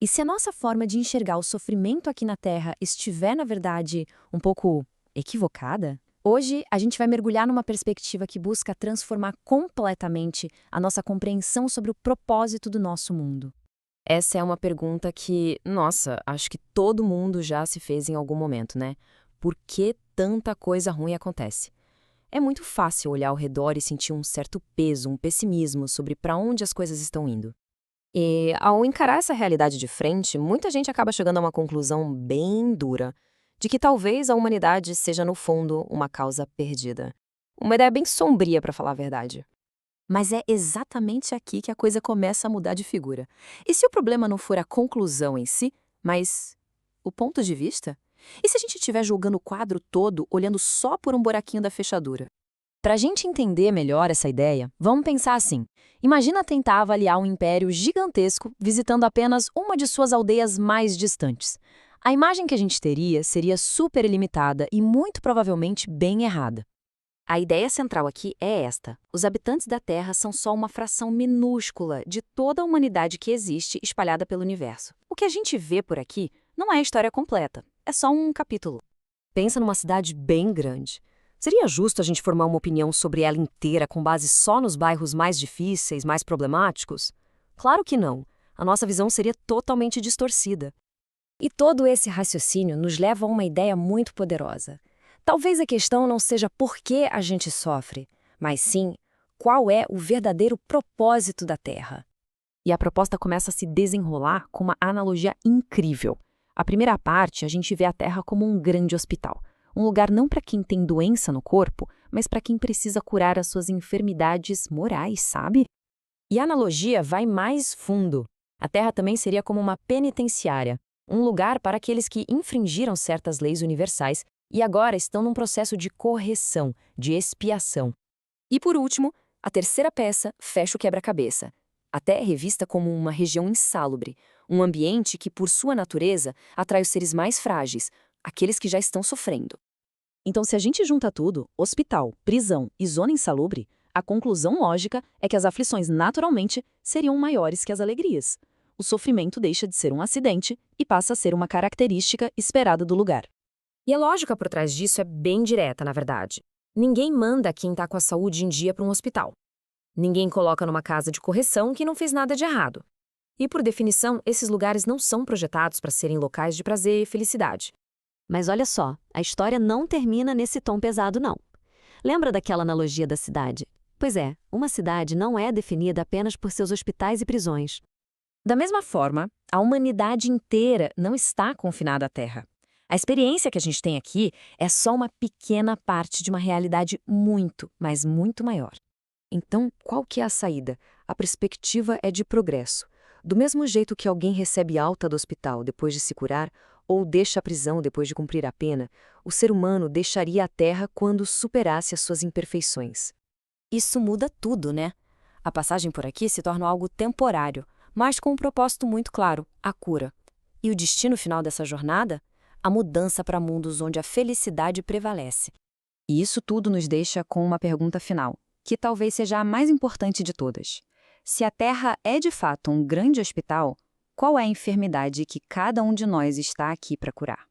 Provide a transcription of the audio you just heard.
E se a nossa forma de enxergar o sofrimento aqui na Terra estiver, na verdade, um pouco equivocada? Hoje, a gente vai mergulhar numa perspectiva que busca transformar completamente a nossa compreensão sobre o propósito do nosso mundo. Essa é uma pergunta que, nossa, acho que todo mundo já se fez em algum momento, né? Por que tanta coisa ruim acontece? É muito fácil olhar ao redor e sentir um certo peso, um pessimismo sobre para onde as coisas estão indo. E, ao encarar essa realidade de frente, muita gente acaba chegando a uma conclusão bem dura, de que talvez a humanidade seja, no fundo, uma causa perdida. Uma ideia bem sombria, para falar a verdade. Mas é exatamente aqui que a coisa começa a mudar de figura. E se o problema não for a conclusão em si, mas o ponto de vista? E se a gente estiver julgando o quadro todo, olhando só por um buraquinho da fechadura? Para a gente entender melhor essa ideia, vamos pensar assim. Imagina tentar avaliar um império gigantesco visitando apenas uma de suas aldeias mais distantes. A imagem que a gente teria seria super limitada e muito provavelmente bem errada. A ideia central aqui é esta: os habitantes da Terra são só uma fração minúscula de toda a humanidade que existe espalhada pelo universo. O que a gente vê por aqui não é a história completa, é só um capítulo. Pensa numa cidade bem grande. Seria justo a gente formar uma opinião sobre ela inteira com base só nos bairros mais difíceis, mais problemáticos? Claro que não. A nossa visão seria totalmente distorcida. E todo esse raciocínio nos leva a uma ideia muito poderosa. Talvez a questão não seja por que a gente sofre, mas sim qual é o verdadeiro propósito da Terra. E a proposta começa a se desenrolar com uma analogia incrível. A primeira parte, a gente vê a Terra como um grande hospital. Um lugar não para quem tem doença no corpo, mas para quem precisa curar as suas enfermidades morais, sabe? E a analogia vai mais fundo. A Terra também seria como uma penitenciária, um lugar para aqueles que infringiram certas leis universais e agora estão num processo de correção, de expiação. E por último, a terceira peça fecha o quebra-cabeça. A Terra é revista como uma região insalubre, um ambiente que, por sua natureza, atrai os seres mais frágeis, aqueles que já estão sofrendo. Então, se a gente junta tudo, hospital, prisão e zona insalubre, a conclusão lógica é que as aflições naturalmente seriam maiores que as alegrias. O sofrimento deixa de ser um acidente e passa a ser uma característica esperada do lugar. E a lógica por trás disso é bem direta, na verdade. Ninguém manda quem está com a saúde em dia para um hospital. Ninguém coloca numa casa de correção que não fez nada de errado. E, por definição, esses lugares não são projetados para serem locais de prazer e felicidade. Mas olha só, a história não termina nesse tom pesado, não. Lembra daquela analogia da cidade? Pois é, uma cidade não é definida apenas por seus hospitais e prisões. Da mesma forma, a humanidade inteira não está confinada à Terra. A experiência que a gente tem aqui é só uma pequena parte de uma realidade muito, mas muito maior. Então, qual que é a saída? A perspectiva é de progresso. Do mesmo jeito que alguém recebe alta do hospital depois de se curar, ou deixa a prisão depois de cumprir a pena, o ser humano deixaria a Terra quando superasse as suas imperfeições. Isso muda tudo, né? A passagem por aqui se torna algo temporário, mas com um propósito muito claro, a cura. E o destino final dessa jornada? A mudança para mundos onde a felicidade prevalece. E isso tudo nos deixa com uma pergunta final, que talvez seja a mais importante de todas. Se a Terra é de fato um grande hospital, qual é a enfermidade que cada um de nós está aqui para curar?